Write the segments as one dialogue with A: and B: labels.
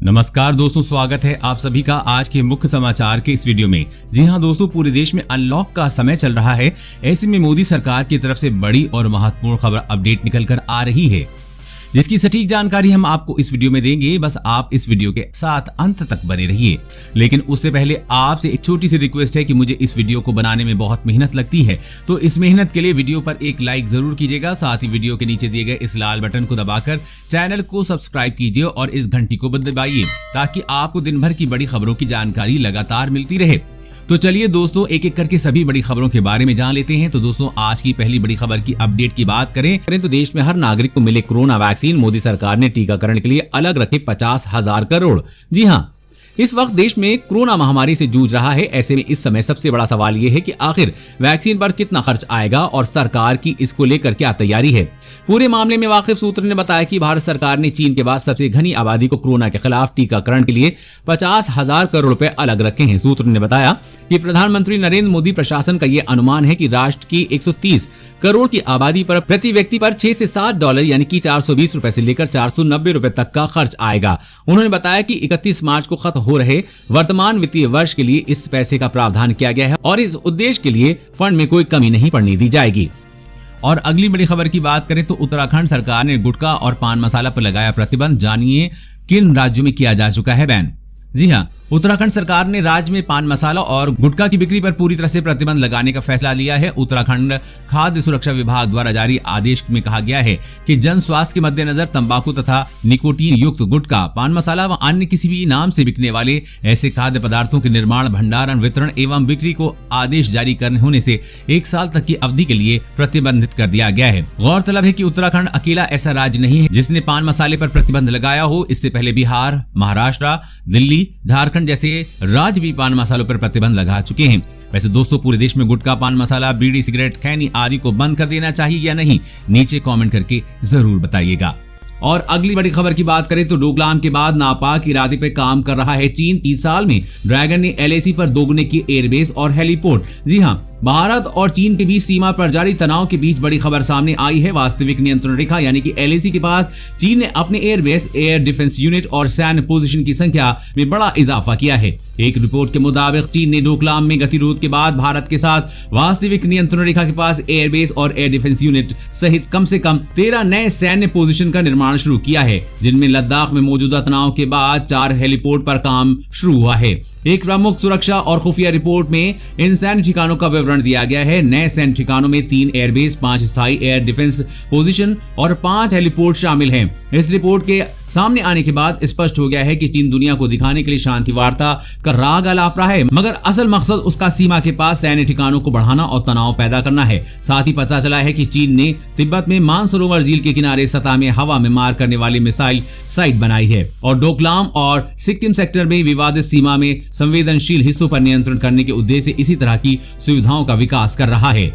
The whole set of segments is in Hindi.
A: नमस्कार दोस्तों, स्वागत है आप सभी का आज के मुख्य समाचार के इस वीडियो में। जी हां दोस्तों, पूरे देश में अनलॉक का समय चल रहा है। ऐसे में मोदी सरकार की तरफ से बड़ी और महत्वपूर्ण खबर अपडेट निकल कर आ रही है, जिसकी सटीक जानकारी हम आपको इस वीडियो में देंगे। बस आप इस वीडियो के साथ अंत तक बने रहिए। लेकिन उससे पहले आपसे एक छोटी सी रिक्वेस्ट है कि मुझे इस वीडियो को बनाने में बहुत मेहनत लगती है, तो इस मेहनत के लिए वीडियो पर एक लाइक जरूर कीजिएगा। साथ ही वीडियो के नीचे दिए गए इस लाल बटन को दबाकर चैनल को सब्सक्राइब कीजिए और इस घंटी को दबाइए, ताकि आपको दिन भर की बड़ी खबरों की जानकारी लगातार मिलती रहे। तो चलिए दोस्तों, एक एक करके सभी बड़ी खबरों के बारे में जान लेते हैं। तो दोस्तों, आज की पहली बड़ी खबर की अपडेट की बात करें तो देश में हर नागरिक को मिले कोरोना वैक्सीन। मोदी सरकार ने टीकाकरण के लिए अलग रखे 50,000 करोड़। जी हाँ, इस वक्त देश में कोरोना महामारी से जूझ रहा है। ऐसे में इस समय सबसे बड़ा सवाल यह है कि आखिर वैक्सीन पर कितना खर्च आएगा और सरकार की इसको लेकर क्या तैयारी है। पूरे मामले में वाकिफ सूत्र ने बताया कि भारत सरकार ने चीन के बाद सबसे घनी आबादी को कोरोना के खिलाफ टीकाकरण के लिए 50,000 करोड़ रुपए अलग रखे हैं। सूत्र ने बताया कि प्रधानमंत्री नरेंद्र मोदी प्रशासन का यह अनुमान है कि राष्ट्र की 130 करोड़ की आबादी पर प्रति व्यक्ति पर $6 से $7 यानी कि 420 रुपए से लेकर 490 रुपए तक का खर्च आएगा। उन्होंने बताया कि 31 मार्च को खत्म हो रहे वर्तमान वित्तीय वर्ष के लिए इस पैसे का प्रावधान किया गया है और इस उद्देश्य के लिए फंड में कोई कमी नहीं पड़ने दी जाएगी। और अगली बड़ी खबर की बात करें तो उत्तराखंड सरकार ने गुटखा और पान मसाला पर लगाया प्रतिबंध। जानिए किन राज्यों में किया जा चुका है बैन। जी हाँ, उत्तराखंड सरकार ने राज्य में पान मसाला और गुटखा की बिक्री पर पूरी तरह से प्रतिबंध लगाने का फैसला लिया है। उत्तराखंड खाद्य सुरक्षा विभाग द्वारा जारी आदेश में कहा गया है कि जन स्वास्थ्य के मद्देनजर तंबाकू तथा निकोटीन युक्त गुटखा, पान मसाला व अन्य किसी भी नाम से बिकने वाले ऐसे खाद्य पदार्थों के निर्माण, भंडारण, वितरण एवं बिक्री को आदेश जारी करने होने से 1 साल तक की अवधि के लिए प्रतिबंधित कर दिया गया है। गौरतलब है कि उत्तराखंड अकेला ऐसा राज्य नहीं है जिसने पान मसाले पर प्रतिबंध लगाया हो। इससे पहले बिहार, महाराष्ट्र, दिल्ली, झारखंड जैसे राज्य भी पान मसालों पर प्रतिबंध लगा चुके हैं। वैसे दोस्तों, पूरे देश में गुटखा, पान मसाला, बीड़ी, सिगरेट, खैनी आदि को बंद कर देना चाहिए या नहीं, नीचे कमेंट करके जरूर बताइएगा। और अगली बड़ी खबर की बात करें तो डोकलाम के बाद नापाक इरादे पर काम कर रहा है चीन। 30 साल में ड्रैगन ने LAC पर दोगुने की एयरबेस और हेलीपोर्ट। जी हाँ, भारत और चीन के बीच सीमा पर जारी तनाव के बीच बड़ी खबर सामने आई है। वास्तविक नियंत्रण रेखा यानी कि LAC के पास चीन ने अपने एयरबेस, एयर डिफेंस यूनिट और सैन्य पोजीशन की संख्या में बड़ा इजाफा किया है। एक रिपोर्ट के मुताबिक चीन ने डोकलाम में गतिरोध के बाद भारत के साथ वास्तविक नियंत्रण रेखा के पास एयरबेस और एयर डिफेंस यूनिट सहित कम से कम 13 नए सैन्य पोजीशन का निर्माण शुरू किया है, जिनमें लद्दाख में मौजूदा तनाव के बाद 4 हेलीपोर्ट पर काम शुरू हुआ है। एक प्रमुख सुरक्षा और खुफिया रिपोर्ट में इन सैन्य ठिकानों का विवरण दिया गया है। नए सैन्य ठिकानों में 3 एयरबेस, 5 स्थायी एयर डिफेंस पोजीशन और 5 हेलीपोर्ट शामिल हैं। इस रिपोर्ट के सामने आने के बाद स्पष्ट हो गया है कि चीन दुनिया को दिखाने के लिए शांति वार्ता का राग अलाप रहा है, मगर असल मकसद उसका सीमा के पास सैन्य ठिकानों को बढ़ाना और तनाव पैदा करना है। साथ ही पता चला है कि चीन ने तिब्बत में मानसरोवर झील के किनारे सतह में हवा में मार करने वाली मिसाइल साइट बनाई है और डोकलाम और सिक्किम सेक्टर में विवादित सीमा में संवेदनशील हिस्सों पर नियंत्रण करने के उद्देश्य से इसी तरह की सुविधाओं का विकास कर रहा है।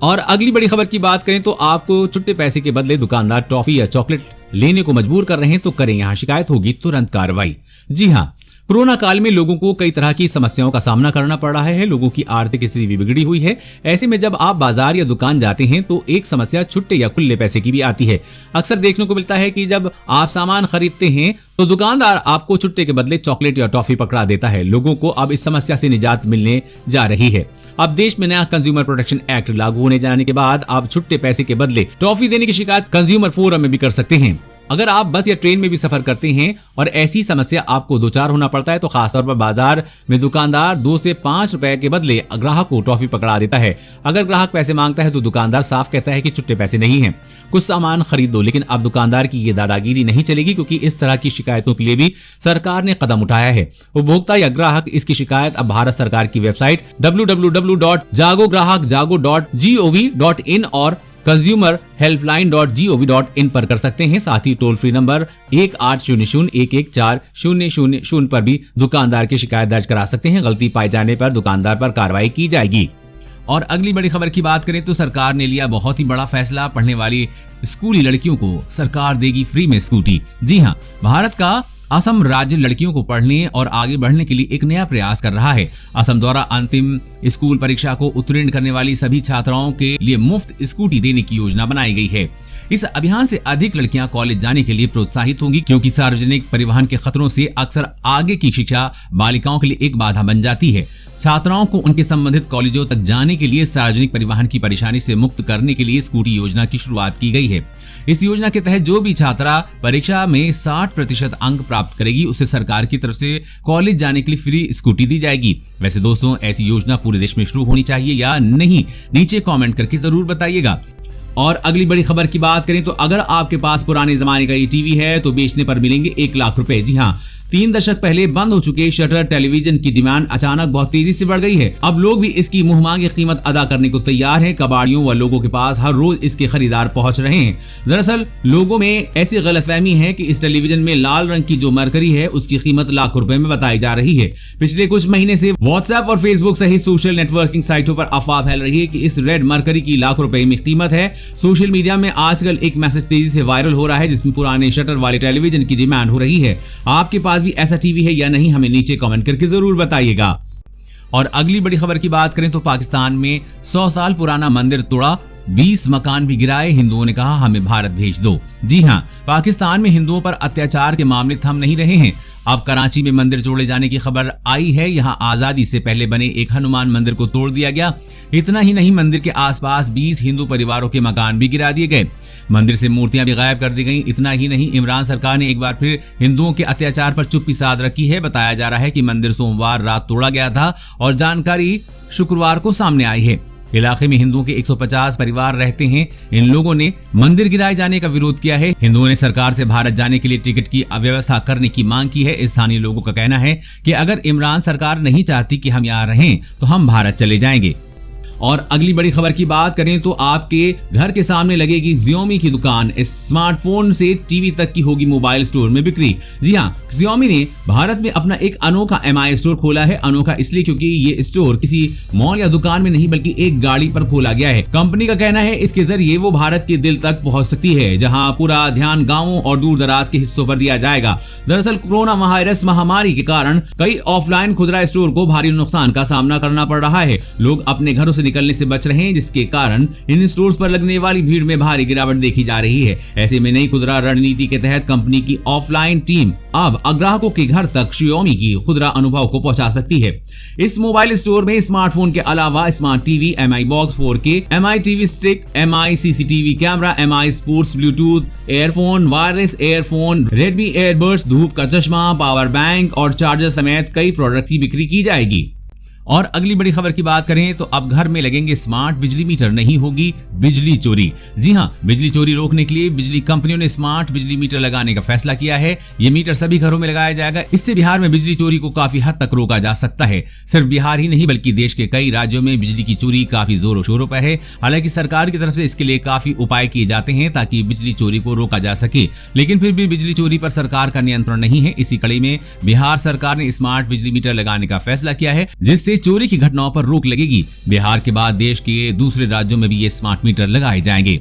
A: और अगली बड़ी खबर की बात करें तो आपको छुट्टे पैसे के बदले दुकानदार टॉफी या चॉकलेट लेने को मजबूर कर रहे हैं तो करें यहाँ शिकायत, होगी तुरंत कार्रवाई। जी हाँ, कोरोना काल में लोगों को कई तरह की समस्याओं का सामना करना पड़ रहा है। लोगों की आर्थिक स्थिति भी बिगड़ी हुई है। ऐसे में जब आप बाजार या दुकान जाते हैं तो एक समस्या छुट्टे या खुले पैसे की भी आती है। अक्सर देखने को मिलता है कि जब आप सामान खरीदते हैं तो दुकानदार आपको छुट्टे के बदले चॉकलेट या टॉफी पकड़ा देता है। लोगों को अब इस समस्या से निजात मिलने जा रही है। अब देश में नया कंज्यूमर प्रोटेक्शन एक्ट लागू होने जाने के बाद आप छुट्टे पैसे के बदले टॉफी देने की शिकायत कंज्यूमर फोरम में भी कर सकते हैं। अगर आप बस या ट्रेन में भी सफर करते हैं और ऐसी समस्या आपको दो चार होना पड़ता है तो खासतौर पर बाजार में दुकानदार 2 से 5 रुपए के बदले ग्राहक को टॉफी पकड़ा देता है। अगर ग्राहक पैसे मांगता है तो दुकानदार साफ कहता है कि छुट्टे पैसे नहीं हैं, कुछ सामान खरीद दो। लेकिन अब दुकानदार की ये दादागिरी नहीं चलेगी, क्योंकि इस तरह की शिकायतों के लिए भी सरकार ने कदम उठाया है। उपभोक्ता या ग्राहक इसकी शिकायत अब भारत सरकार की वेबसाइट www.jagograhak.jago.gov.in और consumerhelpline.gov.in पर कर सकते हैं। साथ ही टोल फ्री नंबर 1800-114-0000 पर भी दुकानदार की शिकायत दर्ज करा सकते हैं। गलती पाए जाने पर दुकानदार पर कार्रवाई की जाएगी। और अगली बड़ी खबर की बात करें तो सरकार ने लिया बहुत ही बड़ा फैसला। पढ़ने वाली स्कूली लड़कियों को सरकार देगी फ्री में स्कूटी। जी हाँ, भारत का असम राज्य लड़कियों को पढ़ने और आगे बढ़ने के लिए एक नया प्रयास कर रहा है। असम द्वारा अंतिम स्कूल परीक्षा को उत्तीर्ण करने वाली सभी छात्राओं के लिए मुफ्त स्कूटी देने की योजना बनाई गई है। इस अभियान से अधिक लड़कियां कॉलेज जाने के लिए प्रोत्साहित होंगी, क्योंकि सार्वजनिक परिवहन के खतरों से अक्सर आगे की शिक्षा बालिकाओं के लिए एक बाधा बन जाती है। छात्राओं को उनके संबंधित कॉलेजों तक जाने के लिए सार्वजनिक परिवहन की परेशानी से मुक्त करने के लिए स्कूटी योजना की शुरुआत की गई है। इस योजना के तहत जो भी छात्रा परीक्षा में 60% अंक प्राप्त करेगी, उसे सरकार की तरफ से कॉलेज जाने के लिए फ्री स्कूटी दी जाएगी। वैसे दोस्तों, ऐसी योजना पूरे देश में शुरू होनी चाहिए या नहीं, नीचे कमेंट करके जरूर बताइएगा। और अगली बड़ी खबर की बात करें तो अगर आपके पास पुराने जमाने का ये टीवी है तो बेचने पर मिलेंगे 1 लाख रुपए। जी हाँ, 3 दशक पहले बंद हो चुके शटर टेलीविजन की डिमांड अचानक बहुत तेजी से बढ़ गई है। अब लोग भी इसकी मुंहमांगी कीमत अदा करने को तैयार हैं। कबाड़ियों व लोगों के पास हर रोज इसके खरीदार पहुंच रहे हैं। दरअसल लोगों में ऐसी गलतफहमी है कि इस टेलीविजन में लाल रंग की जो मरकरी है उसकी कीमत लाखों रुपए में बताई जा रही है। पिछले कुछ महीने से व्हाट्सएप और फेसबुक सहित सोशल नेटवर्किंग साइटों पर अफवाह फैल रही है कि इस रेड मरकरी की लाखों रुपए में कीमत है। सोशल मीडिया में आजकल एक मैसेज तेजी से वायरल हो रहा है जिसमें पुराने शटर वाले टेलीविजन की डिमांड हो रही है। आपके पास भी ऐसा टीवी है या नहीं, हमें नीचे कमेंट करके जरूर बताइएगा। और अगली बड़ी खबर की बात करें तो पाकिस्तान में 100 साल पुराना मंदिर तोड़ा, 20 मकान भी गिराए, हिंदुओं ने कहा हमें भारत भेज दो। जी हां, पाकिस्तान में हिंदुओं पर अत्याचार के मामले थम नहीं रहे हैं। अब कराची में मंदिर तोड़े जाने की खबर आई है। यहां आजादी से पहले बने एक हनुमान मंदिर को तोड़ दिया गया। इतना ही नहीं, मंदिर के आसपास 20 हिंदू परिवारों के मकान भी गिरा दिए गए। मंदिर से मूर्तियां भी गायब कर दी गईं। इतना ही नहीं, इमरान सरकार ने एक बार फिर हिंदुओं के अत्याचार पर चुप्पी साध रखी है। बताया जा रहा है कि मंदिर सोमवार रात तोड़ा गया था और जानकारी शुक्रवार को सामने आई है। इलाके में हिंदुओं के 150 परिवार रहते हैं। इन लोगों ने मंदिर गिराए जाने का विरोध किया है। हिंदुओं ने सरकार से भारत जाने के लिए टिकट की व्यवस्था करने की मांग की है। स्थानीय लोगों का कहना है कि अगर इमरान सरकार नहीं चाहती कि हम यहाँ रहें तो हम भारत चले जाएंगे। और अगली बड़ी खबर की बात करें तो आपके घर के सामने लगेगी Xiaomi की दुकान। स्मार्टफोन से टीवी तक की होगी मोबाइल स्टोर में बिक्री। जी हां, Xiaomi ने भारत में अपना एक अनोखा MI स्टोर खोला है। अनोखा इसलिए क्योंकि ये स्टोर किसी मॉल या दुकान में नहीं बल्कि एक गाड़ी पर खोला गया है। कंपनी का कहना है इसके जरिए वो भारत के दिल तक पहुंच सकती है, जहां पूरा ध्यान गांवों और दूर दराज के हिस्सों पर दिया जाएगा। दरअसल कोरोना वायरस महामारी के कारण कई ऑफलाइन खुदरा स्टोर को भारी नुकसान का सामना करना पड़ रहा है। लोग अपने घरों से निकलने से बच रहे हैं, जिसके कारण इन स्टोर्स पर लगने वाली भीड़ में भारी गिरावट देखी जा रही है। ऐसे में नई खुदरा रणनीति के तहत कंपनी की ऑफलाइन टीम अब ग्राहकों के घर तक Xiaomi की खुदरा अनुभव को पहुंचा सकती है। इस मोबाइल स्टोर में स्मार्टफोन के अलावा smart TV, MI box 4K, MI TV stick, MI CCTV camera, MI sports bluetooth earphone, wireless earphone, Redmi earbuds, धूप का चश्मा, पावर बैंक और चार्जर समेत कई प्रोडक्ट की बिक्री की जाएगी। और अगली बड़ी खबर की बात करें तो अब घर में लगेंगे स्मार्ट बिजली मीटर, नहीं होगी बिजली चोरी। जी हां, बिजली चोरी रोकने के लिए बिजली कंपनियों ने स्मार्ट बिजली मीटर लगाने का फैसला किया है। ये मीटर सभी घरों में लगाया जाएगा। इससे बिहार में बिजली चोरी को काफी हद तक रोका जा सकता है। सिर्फ बिहार ही नहीं बल्कि देश के कई राज्यों में बिजली की चोरी काफी जोरों शोरों पर है। हालांकि सरकार की तरफ से इसके लिए काफी उपाय किए जाते हैं ताकि बिजली चोरी को रोका जा सके, लेकिन फिर भी बिजली चोरी पर सरकार का नियंत्रण नहीं है। इसी कड़ी में बिहार सरकार ने स्मार्ट बिजली मीटर लगाने का फैसला किया है, जिससे चोरी की घटनाओं पर रोक लगेगी। बिहार के बाद देश के दूसरे राज्यों में भी ये स्मार्ट मीटर लगाए जाएंगे।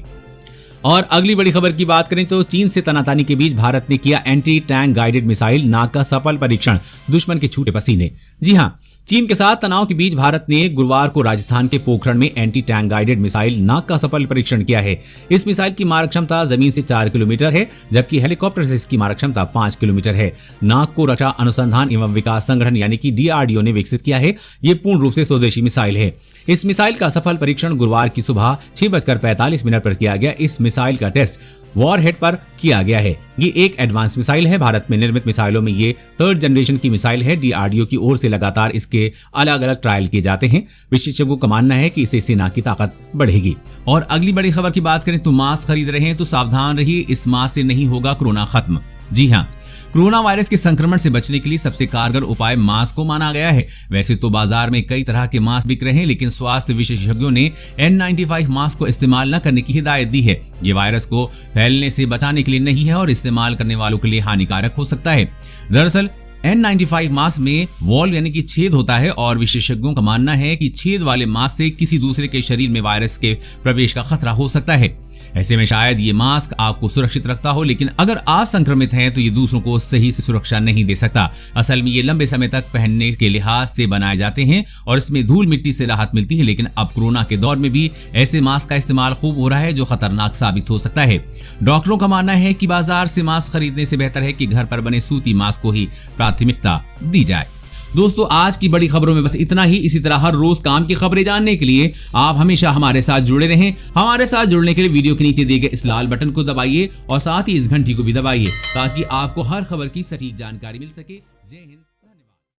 A: और अगली बड़ी खबर की बात करें तो चीन से तनातनी के बीच भारत ने किया एंटी टैंक गाइडेड मिसाइल नाग का सफल परीक्षण, दुश्मन के छूटे पसीने। जी हां, चीन के साथ तनाव के बीच भारत ने गुरुवार को राजस्थान के पोखरण में एंटी टैंक गाइडेड मिसाइल नाग का सफल परीक्षण किया है। इस मिसाइल की मारक क्षमता जमीन से 4 किलोमीटर है, जबकि हेलीकॉप्टर से इसकी मारक क्षमता 5 किलोमीटर है। नाग को रक्षा अनुसंधान एवं विकास संगठन यानी कि DRDO ने विकसित किया है। ये पूर्ण रूप से स्वदेशी मिसाइल है। इस मिसाइल का सफल परीक्षण गुरुवार की सुबह 6:45 पर किया गया। इस मिसाइल का टेस्ट वॉरहेड पर किया गया है। ये एक एडवांस मिसाइल है। भारत में निर्मित मिसाइलों में ये 3rd जनरेशन की मिसाइल है। DRDO की ओर से लगातार इसके अलग अलग ट्रायल किए जाते हैं। विशेषज्ञों का मानना है कि इससे सेना की ताकत बढ़ेगी। और अगली बड़ी खबर की बात करें तो मास्क खरीद रहे हैं तो सावधान रहिए, इस मास्क से नहीं होगा कोरोना खत्म। जी हाँ, कोरोना वायरस के संक्रमण से बचने के लिए सबसे कारगर उपाय मास्क को माना गया है। वैसे तो बाजार में कई तरह के मास्क बिक रहे हैं, लेकिन स्वास्थ्य विशेषज्ञों ने N95 मास्क को इस्तेमाल न करने की हिदायत दी है। ये वायरस को फैलने से बचाने के लिए नहीं है और इस्तेमाल करने वालों के लिए हानिकारक हो सकता है। दरअसल N95 मास्क में वॉल्व यानी कि छेद होता है और विशेषज्ञों का मानना है कि छेद वाले मास्क से किसी दूसरे के शरीर में वायरस के प्रवेश का खतरा हो सकता है। ऐसे में शायद ये मास्क आपको सुरक्षित रखता हो, लेकिन अगर आप संक्रमित हैं तो ये दूसरों को सही से सुरक्षा नहीं दे सकता। असल में ये लंबे समय तक पहनने के लिहाज से बनाए जाते हैं और इसमें धूल मिट्टी से राहत मिलती है, लेकिन अब कोरोना के दौर में भी ऐसे मास्क का इस्तेमाल खूब हो रहा है जो खतरनाक साबित हो सकता है। डॉक्टरों का मानना है कि बाजार से मास्क खरीदने से बेहतर है कि घर पर बने सूती मास्क को ही प्राथमिकता दी जाए। दोस्तों, आज की बड़ी खबरों में बस इतना ही। इसी तरह हर रोज काम की खबरें जानने के लिए आप हमेशा हमारे साथ जुड़े रहें। हमारे साथ जुड़ने के लिए वीडियो के नीचे दिए गए इस लाल बटन को दबाइए और साथ ही इस घंटी को भी दबाइए ताकि आपको हर खबर की सटीक जानकारी मिल सके। जय हिंद।